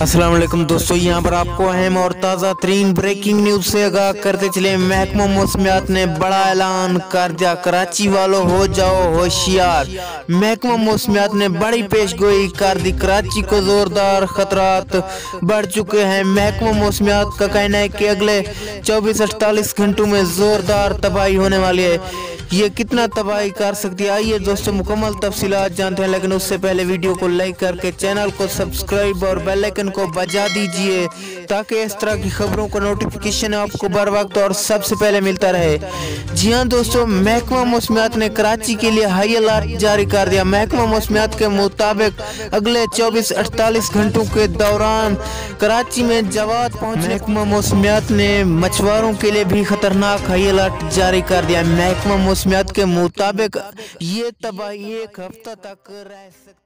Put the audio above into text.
अस्सलाम वालेकुम दोस्तों, यहाँ पर आपको अहम और ताज़ा तरीन ब्रेकिंग न्यूज से आगाह करते चले। महकमा मौसमियात ने बड़ा ऐलान कर दिया, कराची वालों हो जाओ होशियार। महकमा मौसमियात ने बड़ी पेशगोई कर दी, कराची को जोरदार खतरात बढ़ चुके हैं। महकमा मौसमियात का कहना है कि अगले 24-48 घंटों में जोरदार तबाही होने वाली है। ये कितना तबाही कर सकती है, आइए दोस्तों मुकम्मल तफसीलात जानते हैं। लेकिन उससे पहले वीडियो को लाइक करके चैनल को सब्सक्राइब और बेल आइकन को बजा दीजिए ताकि इस तरह की खबरों का नोटिफिकेशन आपको बर वक्त और सबसे पहले मिलता रहे। जी हाँ दोस्तों, महकमा मौसमियात ने कराची के लिए हाई अलर्ट जारी कर दिया। महकमा मौसमियात के मुताबिक अगले 24-48 घंटों के दौरान कराची में जवाद पहुंचने। महकमा मौसमियात ने मछुआरों के लिए भी खतरनाक हाई अलर्ट जारी कर दिया। महकमा मौसमियात के मुताबिक ये तबाही एक हफ्ता तक रह सकती है।